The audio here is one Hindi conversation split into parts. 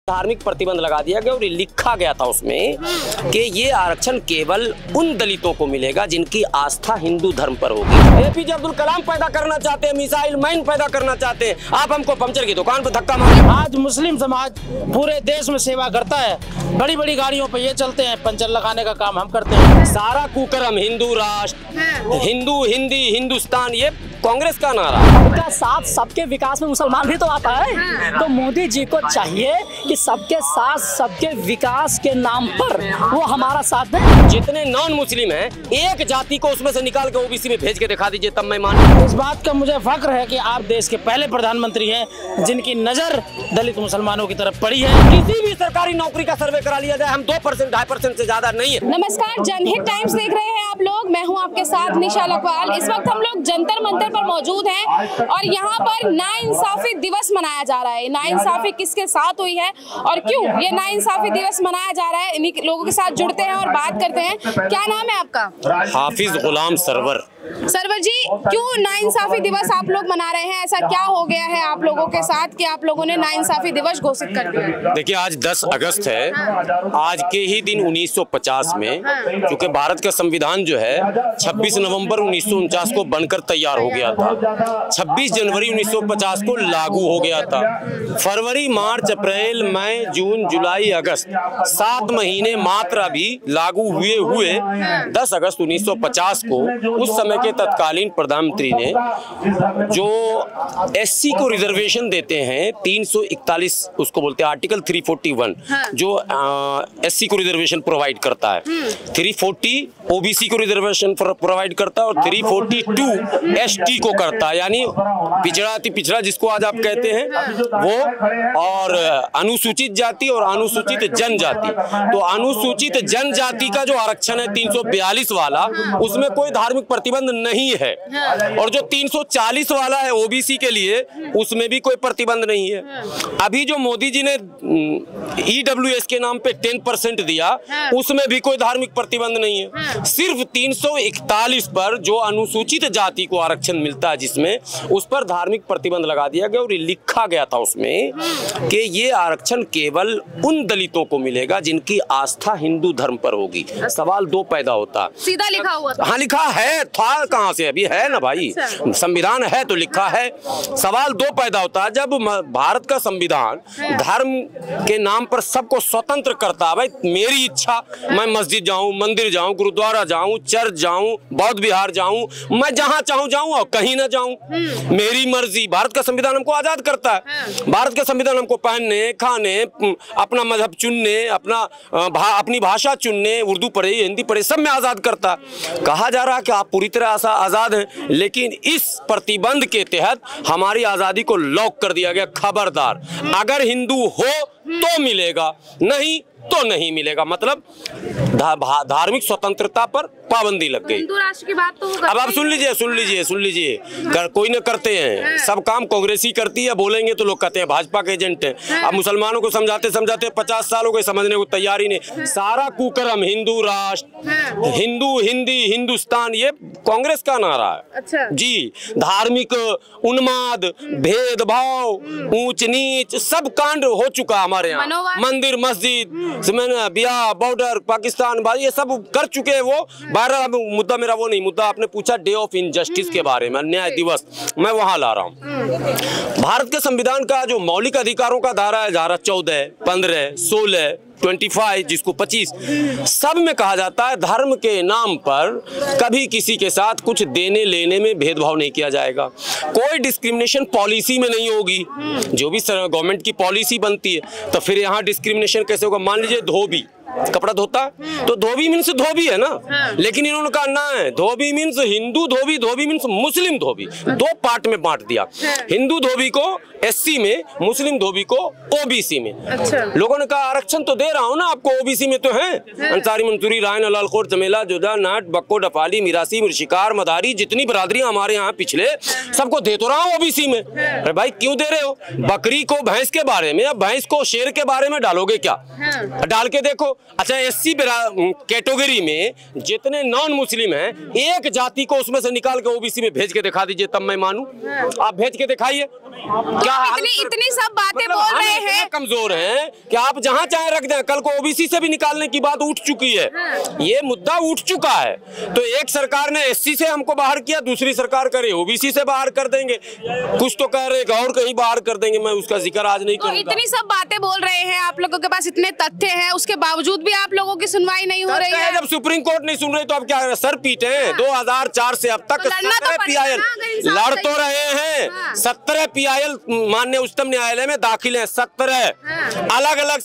धार्मिक प्रतिबंध लगा दिया गया और लिखा गया था उसमें कि ये आरक्षण केवल उन दलितों को मिलेगा जिनकी आस्था हिंदू धर्म पर होगी। एपीजे अब्दुल कलाम पैदा करना चाहते हैं, मिसाइल मैन पैदा करना चाहते हैं, आप हमको पंचर की दुकान पर धक्का मारे। आज मुस्लिम समाज पूरे देश में सेवा करता है, बड़ी बड़ी गाड़ियों पे ये चलते हैं, पंचर लगाने का काम हम करते हैं। सारा कुकर्म हिंदू राष्ट्र, हिंदू हिंदी हिंदुस्तान, ये कांग्रेस का नारा। सबका साथ सबके विकास में मुसलमान भी तो आता है। तो मोदी जी को चाहिए कि सबके साथ सबके विकास के नाम पर वो हमारा साथ दें। जितने नॉन मुस्लिम हैं, एक जाति को उसमें से निकाल के ओबीसी में भेज के दिखा दीजिए, तब मैं मानूं। इस बात का मुझे फख्र है कि आप देश के पहले प्रधानमंत्री हैं जिनकी नजर दलित मुसलमानों की तरफ पड़ी है। किसी भी सरकारी नौकरी का सर्वे करा लिया जाए, हम 2% 2.5% से ज्यादा नहीं है। नमस्कार, जनहित टाइम्स देख रहे हैं आप लोग। मैं हूं आपके साथ निशा लखवाल। इस वक्त हम लोग जंतर मंतर पर मौजूद हैं और यहाँ पर नाइंसाफी दिवस मनाया जा रहा है। नाइंसाफी किसके साथ हुई है और क्यों ये नाइंसाफी दिवस मनाया जा रहा है, इन्हीं लोगों के साथ जुड़ते हैं और बात करते हैं। क्या नाम है आपका? हाफिज गुलाम सरवर। सरवर जी, क्यों नाइंसाफी दिवस आप लोग मना रहे हैं? ऐसा क्या हो गया है आप लोगों के साथ कि आप लोगों ने नाइंसाफी दिवस घोषित कर दिया? देखिए, आज 10 अगस्त है। आज के ही दिन 1950 में, क्योंकि भारत का संविधान जो है 26 नवंबर 1949 को बनकर तैयार हो गया था, 26 जनवरी 1950 को लागू हो गया था। फरवरी, मार्च, अप्रैल, मई, जून, जुलाई, अगस्त 7 महीने मात्र अभी लागू हुए 10 अगस्त 1950 को उस समय के तत्कालीन प्रधानमंत्री ने, जो एससी को रिजर्वेशन देते हैं 341, उसको बोलते हैं आर्टिकल 341, जो एससी को रिजर्वेशन प्रोवाइड करता है। 340 ओबीसी को रिजर्वेशन प्रोवाइड करता है और 342 एसटी को करता है, यानी पिछड़ा अति पिछड़ा जिसको आज आप कहते हैं वो, और अनुसूचित जाति और अनुसूचित जनजाति। तो अनुसूचित जनजाति का जो आरक्षण है 342 वाला, उसमें कोई धार्मिक प्रतिबंध नहीं है, और जो 340 वाला है ओबीसी के लिए, उसमें भी कोई प्रतिबंध नहीं है। अभी जो मोदी जी ने ईडब्ल्यूएस के नाम पे 10% दिया, उसमें भी कोई धार्मिक प्रतिबंध नहीं है। सिर्फ 341 पर जो अनुसूचित जाति को आरक्षण मिलता है, जिसमें उस पर धार्मिक प्रतिबंध लगा दिया गया और लिखा गया था उसमें कि ये आरक्षण केवल उन दलितों को मिलेगा जिनकी आस्था हिंदू धर्म पर होगी। सवाल दो पैदा होता, सीधा लिखा हुआ था। हाँ, लिखा है, था कहाँ से, अभी है ना भाई, संविधान है तो लिखा है। सवाल दो पैदा होता है, जब भारत का संविधान धर्म के नाम पर सबको स्वतंत्र करता है। भाई, मेरी इच्छा, मैं मस्जिद जाऊं, मंदिर जाऊं, गुरुद्वारा जाऊं, चर्च जाऊं, बौद्ध विहार जाऊं, मैं जहां चाहूं जाऊं और कहीं ना जाऊं, मेरी मर्जी। भारत का संविधान हमको आजाद करता है। भारत का संविधान हमको पहनने, खाने, अपना मजहब चुनने, अपनी भाषा चुनने, उर्दू पढ़े, हिंदी पढ़े, सब में आजाद करता है। कहा जा रहा है कि आप पूरी तरह आजाद हैं, लेकिन इस प्रतिबंध के तहत हमारी आजादी को लॉक कर दिया गया। खबरदार, अगर हिंदू हो तो मिलेगा, नहीं तो नहीं मिलेगा। मतलब धार्मिक स्वतंत्रता पर पाबंदी लग गई। हिंदू राष्ट्र की बात तो अब आप सुन लीजिए, कोई न करते हैं, सब काम कांग्रेस ही करती है। बोलेंगे तो लोग कहते हैं भाजपा के एजेंट हैं। अब मुसलमानों को समझाते 50 साल हो गए, समझने को तैयार ही नहीं। सारा कुकर्म हिंदू राष्ट्र, हिंदू हिंदी हिंदुस्तान, ये कांग्रेस का नारा है। अच्छा जी, धार्मिक उन्माद, भेदभाव, ऊंच नीच, सब कांड हो चुका हमारे यहाँ। मंदिर, मस्जिद, बिया, बॉर्डर, पाकिस्तान, ये सब कर चुके हैं वो। मुद्दा मेरा वो नहीं, मुद्दा आपने पूछा डे ऑफ इनजस्टिस के बारे में, न्याय दिवस, मैं वहां ला रहा हूं। भारत के संविधान का जो मौलिक अधिकारों का धारा है, धारा 14, 15, 16, 25, जिसको 25, सब में कहा जाता है धर्म के नाम पर कभी किसी के साथ कुछ देने लेने में भेदभाव नहीं किया जाएगा। कोई डिस्क्रिमिनेशन पॉलिसी में नहीं होगी। जो भी गवर्नमेंट की पॉलिसी बनती है, तो फिर यहाँ डिस्क्रिमिनेशन कैसे होगा? मान लीजिए धोबी कपड़ा धोता, तो धोबी मीन्स धोबी है ना, लेकिन इन्होंने कहा ना है, धोबी मीन्स हिंदू धोबी, धोबी मीन्स मुस्लिम धोबी, दो पार्ट में बांट दिया। हिंदू धोबी को एससी में, मुस्लिम धोबी को ओबीसी में। अच्छा। लोगों ने कहा आरक्षण तो दे रहा हूँ ना आपको, ओबीसी में तो है। अंसारी, मंसूरी, रायन, अलालखोर, जमेला, जोधा, नाट, बक्को, डफाली, मिरासी, शिकार, मदारी, जितनी बरादरियां हमारे यहाँ पिछले, सबको दे तो रहा हूँ ओबीसी में। अरे भाई, क्यों दे रहे हो? बकरी को भैंस के बारे में, अब भैंस को शेर के बारे में डालोगे क्या? डाल के देखो। अच्छा, एससी कैटेगरी में जितने नॉन मुस्लिम हैं, एक जाति को उसमें से निकाल के ओबीसी में भेज के दिखा दीजिए, तब मैं मानूं। आप भेज के दिखाइए। क्या इतनी सब बातें बोल रहे हैं, कमजोर हैं कि आप जहां चाहे रख दें। कल को ओबीसी से भी निकालने की बात उठ चुकी है, ये मुद्दा उठ चुका है। तो एक सरकार ने एससी से हमको बाहर किया, दूसरी सरकार करे ओबीसी से बाहर कर देंगे, कुछ तो कह रहे और कहीं बाहर कर देंगे। मैं उसका जिक्र आज नहीं करूंगा। इतनी सब बातें बोल रहे हैं, आप लोगों के पास इतने तथ्य हैं, उसके बावजूद भी आप लोगों की सुनवाई नहीं हो रही है। जब सुप्रीम कोर्ट नहीं सुन रही तो अब क्या सर पीटे हैं? 2004 से अब तक 17 PIL लड़ तो रहे हैं। 17 PIL माननीय उच्चतम न्यायालय में दाखिल हैं। 17 अलग अलग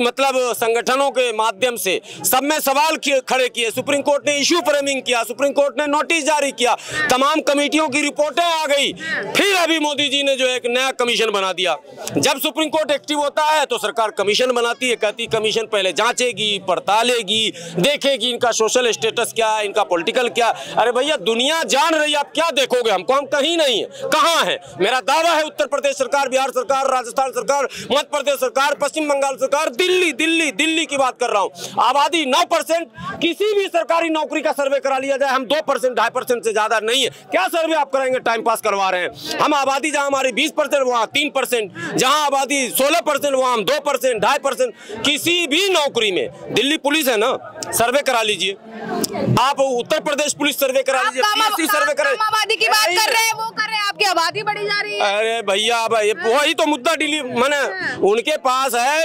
मतलब संगठनों के माध्यम से सब में सवाल खड़े किए। सुप्रीम कोर्ट ने इश्यू फ्रेमिंग किया, सुप्रीम कोर्ट ने नोटिस जारी किया, तमाम कमेटियों की रिपोर्टें आ गई। फिर अभी मोदी जी ने जो एक नया कमीशन बना दिया। जब सुप्रीम कोर्ट एक्टिव होता है तो सरकार कमीशन बनाती है, कहती कमीशन पहले जांचेगी, पड़तालेगी, देखेगी इनका सोशल स्टेटस क्या है, इनका पॉलिटिकल क्या। अरे भैया दुनिया जान रही है, आप क्या देखोगे? हमको हम कहीं नहीं है, कहाँ है? मेरा दावा है उत्तर प्रदेश सरकार, बिहार सरकार, राजस्थान सरकार, मध्य प्रदेश सरकार, पश्चिम बंगाल सरकार, दिल्ली की बात कर रहा हूँ। आबादी 9%, किसी भी सरकारी नौकरी का सर्वे करा लिया जाए, हम 2%, 2.5% से ज्यादा नहीं है। क्या सर्वे आप कराएंगे? टाइम पास करवा रहे हैं। हम आबादी जहां हमारी 20% वहां 3%, जहां आबादी 16% वहां हम 2%, 2.5%। किसी भी नौकरी में, दिल्ली पुलिस है ना, सर्वे करा लीजिए आप, उत्तर प्रदेश पुलिस सर्वे करा लीजिए, PSC सर्वे करा। आबादी की बात कर रहे हैं, वो कर रहे हैं, आपकी आबादी बढ़ी जा रही है। अरे भैया वही तो मुद्दा दिल्ली मैंने उनके पास है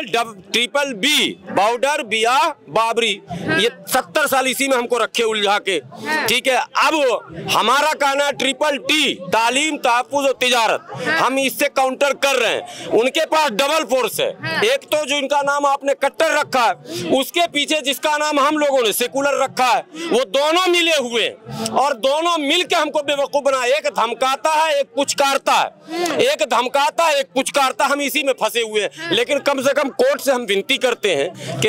BBB बॉर्डर बिया बाबरी, ये 70 साल इसी में हमको रखे उलझा के। ठीक है, अब हमारा कहना है TTT तालीम, तहफ्फुज़ और तिजारत, हम इससे काउंटर कर रहे हैं। उनके पास डबल फोर्स है, एक तो जो इनका नाम आपने कट्टर रखा है, उसके पीछे जिसका नाम हम लोगों ने सेकुलर रखा है, वो दोनों मिले हुए और दोनों मिलके हमको बेवकूफ बना। एक धमकाता है, एक पुचकारता है, एक धमकाता है, एक पुचकारता, हम इसी में फंसे हुए हैं। लेकिन कम से कम कोर्ट से हम विनती करते हैं कि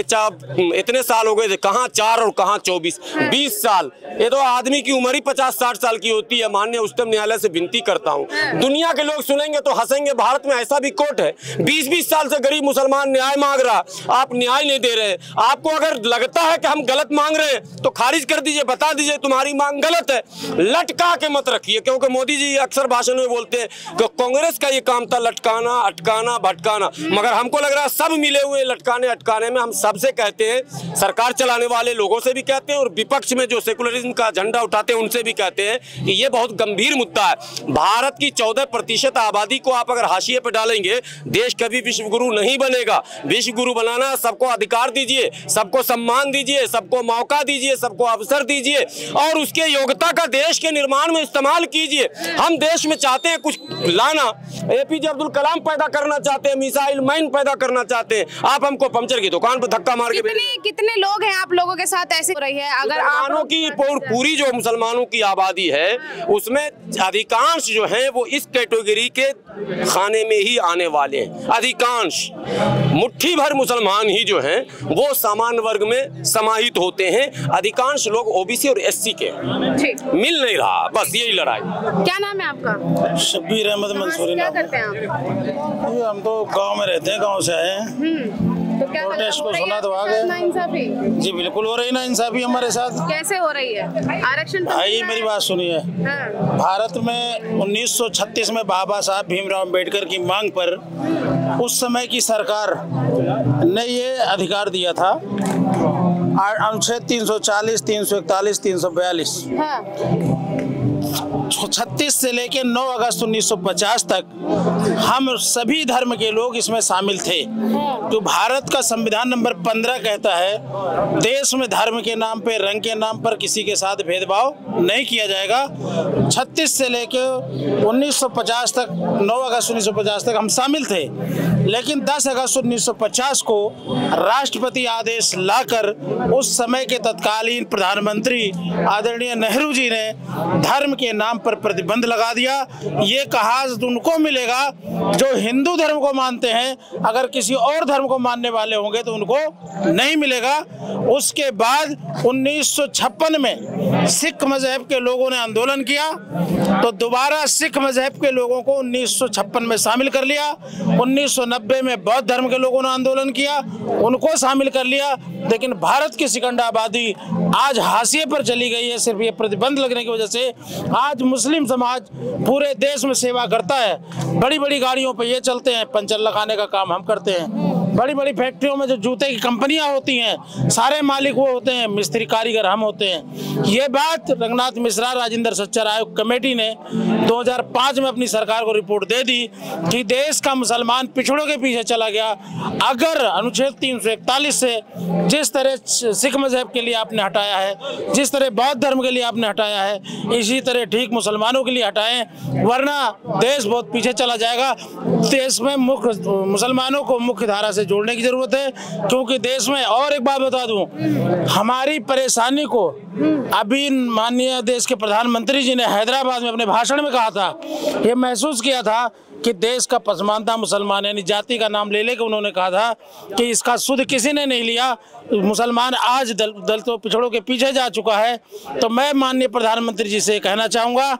इतने साल हो गए थे, कहाँ 4 और कहाँ 24, 20 साल, ये तो आदमी की उम्र ही 50-60 साल की होती है। माननीय उच्चतम न्यायालय से विनती करता हूँ, दुनिया के लोग सुनेंगे तो हंसेंगे, भारत में ऐसा भी कोर्ट है 20-20 साल से गरीब मुसलमान न्याय मांग रहा, आप न्याय नहीं दे रहे। आपको अगर लगता है कि हम गलत मांग रहे हैं तो खारिज कर दीजिए, बता दीजिए तुम्हारी मांग गलत है, लटका के मत रखिए। क्योंकि मोदी जी अक्सर भाषण में बोलते हैं कि कांग्रेस का ये काम था लटकाना, अटकाना, भटकाना, मगर हमको लग रहा है सब मिले हुए लटकाने अटकाने में। हम सबसे कहते हैं, सरकार चलाने वाले लोगों से भी कहते हैं और विपक्ष में जो सेकुलरिज्म का झंडा उठाते हैं उनसे भी कहते हैं कि ये बहुत गंभीर मुद्दा है। भारत की 14% आबादी को आप अगर हाशिए पे डालेंगे, देश कभी विश्व गुरु नहीं बनेगा। विश्व गुरु बनाना, सबको अधिकार दीजिए, सबको सम्मान दीजिए, सबको मौका दीजिए, सबको अवसर दीजिए और उसके योग्यता का देश के निर्माण में इस्तेमाल कीजिए। हम देश में चाहते हैं कुछ लाना, APJ अब्दुल कलाम पैदा करना चाहते हैं, मिसाइल मैन पैदा करना चाहते हैं, आप हमको पंचर की दुकान पर धक्का मार के कितने लोग हैं आप लोगों के साथ ऐसे हो रही है? अगर मुसलमानों की पूरी जो मुसलमानों की आबादी है उसमें अधिकांश जो है वो इस कैटेगरी के खाने में ही आने वाले हैं। अधिकांश, मुट्ठी भर मुसलमान ही जो हैं वो सामान्य वर्ग में समाहित होते हैं। अधिकांश लोग OBC और SC के मिल नहीं रहा, बस यही लड़ाई। क्या नाम है आपका? शब्बीर अहमद मंसूरी। क्या करते हैं आप? हम तो गांव में रहते हैं, गांव से आए हैं। तो क्या प्रोटेस्ट को सुना तो आ गए। नाइंसाफी जी बिल्कुल हो रही ना इंसाफी हमारे साथ। कैसे हो रही है? आरक्षण भाई मेरी बात सुनिए, भारत में 1936 में बाबा साहब भीमराव अम्बेडकर की मांग पर उस समय की सरकार ने ये अधिकार दिया था, अनुच्छेद 340, 341, 342। 36 से लेकर 9 अगस्त 1950 तक हम सभी धर्म के लोग इसमें शामिल थे। तो भारत का संविधान नंबर 15 कहता है देश में धर्म के नाम पे, रंग के नाम पर किसी के साथ भेदभाव नहीं किया जाएगा। 36 से लेकर 1950 तक, 9 अगस्त 1950 तक हम शामिल थे। लेकिन 10 अगस्त 1950 को राष्ट्रपति आदेश लाकर उस समय के तत्कालीन प्रधानमंत्री आदरणीय नेहरू जी ने धर्म के नाम पर प्रतिबंध लगा दिया। ये कहा उनको मिलेगा जो हिंदू धर्म को मानते हैं, अगर किसी और धर्म को मानने वाले होंगे तो उनको नहीं मिलेगा। उसके बाद 1956 में सिख मजहब के लोगों ने आंदोलन किया तो दोबारा सिख मजहब के लोगों को 1956 में शामिल कर लिया। 1990 में बौद्ध धर्म के लोगों ने आंदोलन किया, उनको शामिल कर लिया। लेकिन भारत की शिकंडा आबादी आज हाशिए पर चली गई है सिर्फ ये प्रतिबंध लगने की वजह से। आज मुस्लिम समाज पूरे देश में सेवा करता है। बड़ी बड़ी गाड़ियों पे ये चलते हैं, पंचर लगाने का काम हम करते हैं। बड़ी बड़ी फैक्ट्रियों में जो जूते की कंपनियां होती हैं, सारे मालिक वो होते हैं, मिस्त्री कारीगर हम होते हैं। ये बात रंगनाथ मिश्रा राजेंद्र सच्चर आयोग कमेटी ने 2005 में अपनी सरकार को रिपोर्ट दे दी कि देश का मुसलमान पिछड़ों के पीछे चला गया। अगर अनुच्छेद 341 से जिस तरह सिख मजहब के लिए आपने हटाया है, जिस तरह बौद्ध धर्म के लिए आपने हटाया है, इसी तरह ठीक मुसलमानों के लिए हटाएं, वरना देश बहुत पीछे चला जाएगा। देश में मुसलमानों को मुख्य धारा से जोड़ने की जरूरत है, क्योंकि देश में, और एक बात बता दूं, हमारी परेशानी को अभी माननीय देश के प्रधानमंत्री जी ने हैदराबाद में अपने भाषण में कहा था, ये महसूस किया था कि देश का पसमानदा मुसलमान यानी जाति का नाम ले लेकर उन्होंने कहा था कि इसका सुध किसी ने नहीं लिया। मुसलमान आज दलितों पिछड़ों के पीछे जा चुका है। तो मैं माननीय प्रधानमंत्री जी से कहना चाहूँगा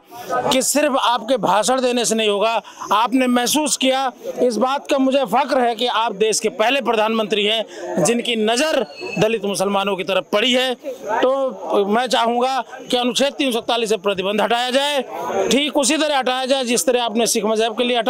कि सिर्फ आपके भाषण देने से नहीं होगा, आपने महसूस किया। इस बात का मुझे फख्र है कि आप देश के पहले प्रधानमंत्री हैं जिनकी नज़र दलित मुसलमानों की तरफ पड़ी है। तो मैं चाहूँगा कि अनुच्छेद 341 से प्रतिबंध हटाया जाए, ठीक उसी तरह हटाया जाए जिस तरह आपने सिख मजहब के लिए हटाया,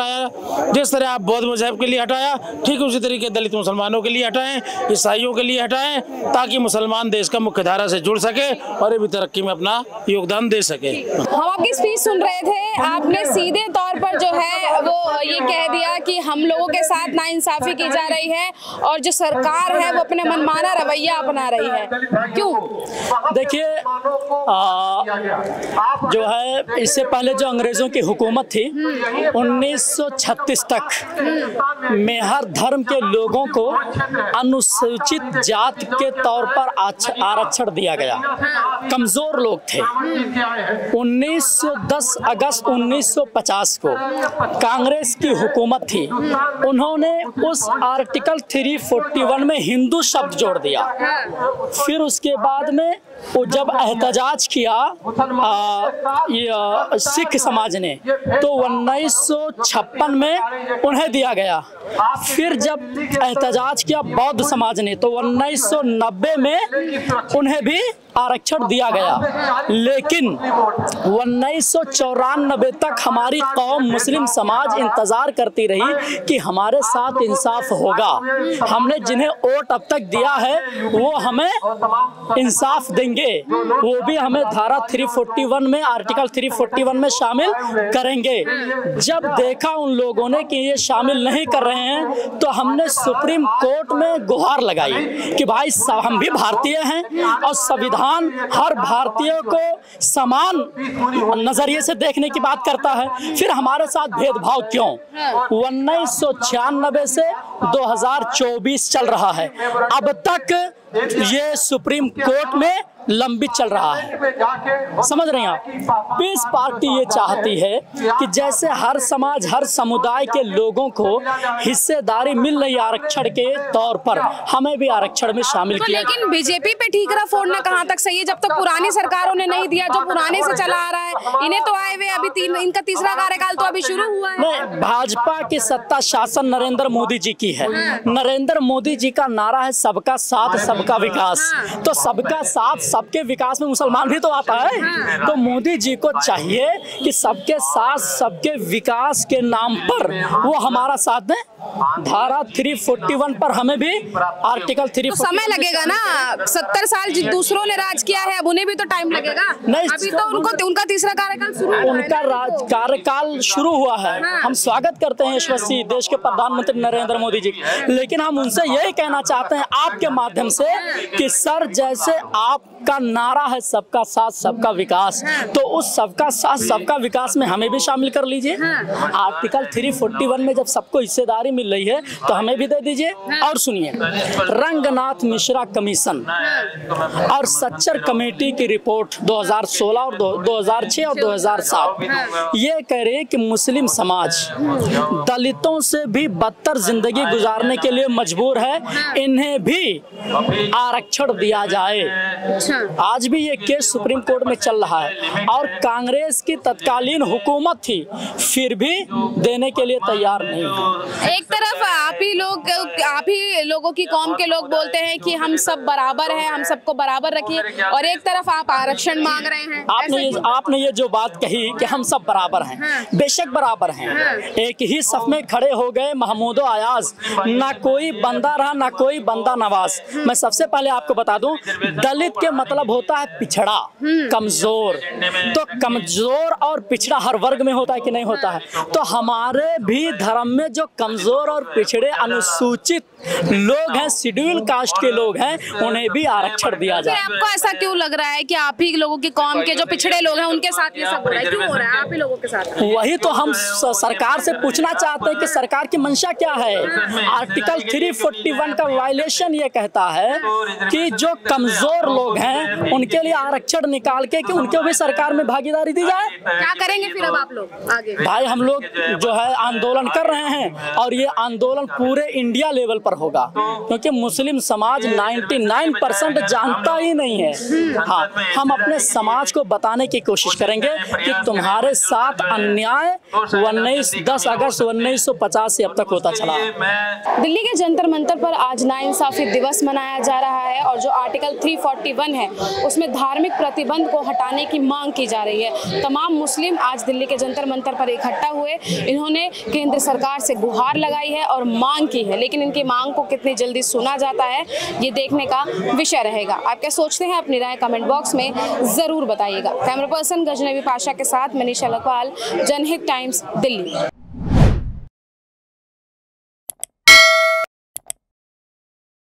जिस तरह आप बौद्ध मजहब के लिए हटाया, ठीक उसी तरीके दलित मुसलमानों के लिए हटाएं, ईसाइयों के लिए हटाएं, ताकि मुसलमान देश का मुख्य धारा से जुड़ सके और ये भी तरक्की में अपना योगदान दे सके। हम आपकी स्पीच सुन रहे थे, आपने सीधे तौर पर जो है वो ये कह दिया कि हम लोगों के साथ नाइंसाफी की जा रही है और जो सरकार है वो अपने मनमाना रवैया अपना रही है। क्यों? देखिए, जो है इससे पहले जो अंग्रेजों की हुकूमत थी 1936 तक में हर धर्म के लोगों को अनुसूचित जात के तौर पर आरक्षण दिया गया। कमजोर लोग थे। 10 अगस्त 1950 को कांग्रेस की हुकूमत थी, उन्होंने उस आर्टिकल 341 में हिंदू शब्द जोड़ दिया। फिर उसके बाद में जब एहतजाज किया सिख समाज ने तो 1956 में उन्हें दिया गया। फिर जब एहतजाज किया बौद्ध समाज ने तो 1990 में उन्हें भी आरक्षण दिया गया। लेकिन 1994 तक हमारी कौम मुस्लिम समाज इंतजार करती रही कि हमारे साथ इंसाफ होगा। हमने जिन्हें वोट अब तक दिया है वो हमें इंसाफ देंगे, वो भी हमें धारा 341 में आर्टिकल 341 में शामिल करेंगे। जब देखा उन लोगों ने कि ये शामिल नहीं कर रहे हैं तो हमने सुप्रीम कोर्ट में गुहार लगाई कि भाई हम भी भारतीय हैं और संविधान हर भारतीय को समान नजरिए से देखने की बात करता है, फिर हमारे साथ भेदभाव क्यों? 1996 से 2024 चल रहा है, अब तक ये सुप्रीम कोर्ट में लंबित चल रहा है। समझ रहे हैं आप? पीस पार्टी ये चाहती है कि जैसे हर समाज हर समुदाय के लोगों को हिस्सेदारी मिल रही आरक्षण के तौर पर, हमें भी आरक्षण में शामिल किया। लेकिन बीजेपी पे ठीकरा फोड़ना कहाँ तक सही है जब तक पुरानी सरकारों ने नहीं दिया, जो पुराने से चला आ रहा है। इन्हें तो आए हुए अभी इनका तीसरा कार्यकाल तो अभी शुरू हुआ है। नहीं, भाजपा की सत्ता शासन नरेंद्र मोदी जी की है। नरेंद्र मोदी जी का नारा है सबका साथ सबका विकास। तो सबका साथ सबके विकास में मुसलमान भी तो आता है। तो मोदी जी को चाहिए कि सबके साथ सबके विकास के नाम पर वो हमारा साथ दें। धारा 341 पर हमें भी आर्टिकल 341 तो समय लगेगा ना। 70 साल दूसरों ने राज किया है, अब उन्हें भी तो टाइम लगेगा। नहीं, अभी तो उनका तीसरा कार्यकाल शुरू हुआ है। उनका कार्यकाल शुरू हुआ है। हम स्वागत करते हैं यशस्वी देश के प्रधानमंत्री नरेंद्र मोदी जी, लेकिन हम उनसे यही कहना चाहते हैं आपके माध्यम से कि सर, जैसे आपका नारा है सबका साथ सबका विकास, तो उस सबका साथ सबका विकास में हमें भी शामिल कर लीजिए। आर्टिकल 341 में जब सबको हिस्सेदारी मिल रही है तो हमें भी दे दीजिए। और सुनिए, रंगनाथ मिश्रा कमीशन और सच्चर कमेटी की रिपोर्ट 2016 और 2006 और 2007 ये कह रही है कि मुस्लिम समाज दलितों से भी बदतर जिंदगी गुजारने के लिए मजबूर है, इन्हें भी आरक्षण दिया जाए। आज भी ये केस सुप्रीम कोर्ट में चल रहा है और कांग्रेस की तत्कालीन हुकूमत थी, फिर भी देने के लिए तैयार नहीं है। एक तरफ आप ही लोगों की कौम के लोग बोलते हैं कि हम सब बराबर हैं, हम सबको बराबर रखिए, और एक तरफ आप आरक्षण मांग रहे हैं। आपने ये जो बात कही कि हम सब बराबर हैं, बेशक बराबर हैं। एक ही सफ में खड़े हो गए महमूदो अयाज, ना कोई बंदा रहा ना कोई बंदा नवाज। मैं सबसे पहले आपको बता दूं, दलित के मतलब होता है पिछड़ा, कमजोर। तो कमजोर और पिछड़ा हर वर्ग में होता है कि नहीं होता है? तो हमारे भी धर्म में जो कमजोर और पिछड़े अनुसूचित लोग हैं, शेड्यूल कास्ट के लोग हैं, उन्हें भी आरक्षण दिया जाए। आपको ऐसा क्यों लग रहा है कि आप ही लोगों की कौम के जो पिछड़े लोग हैं उनके साथ ये सब हो रहा है? क्यों हो रहा है आप ही लोगों के साथ? वही तो हम सरकार से पूछना चाहते हैं कि सरकार की मंशा क्या है। आर्टिकल 341 का वायलेशन ये कहता है कि जो कमजोर लोग हैं उनके लिए आरक्षण निकाल के कि उनको भी सरकार में भागीदारी दी जाए। क्या करेंगे फिर अब आप लोग आगे? भाई हम लोग जो है आंदोलन कर रहे हैं, और ये आंदोलन पूरे इंडिया लेवल पर होगा, क्योंकि मुस्लिम समाज 99% जानता ही नहीं है। हाँ, हम अपने समाज को बताने की कोशिश करेंगे कि तुम्हारे साथ अन्याय 10 अगस्त 1950 से अब तक होता चला। दिल्ली के जंतर मंतर पर आज नाइंसाफी दिवस मनाया जा रहा है, और जो आर्टिकल 341 है उसमें धार्मिक प्रतिबंध को हटाने की मांग की जा रही है। तमाम मुस्लिम आज दिल्ली के जंतर मंतर पर इकट्ठा हुए, इन्होंने केंद्र सरकार से गुहार लगाई है और मांग की है, लेकिन इनकी मांग को कितनी जल्दी सुना जाता है ये देखने का विषय रहेगा। आप क्या सोचते हैं? अपनी राय कमेंट बॉक्स में जरूर बताइएगा। कैमरा पर्सन गजनबी पाशा के साथ मनीषा लखवाल, जनहित टाइम्स, दिल्ली।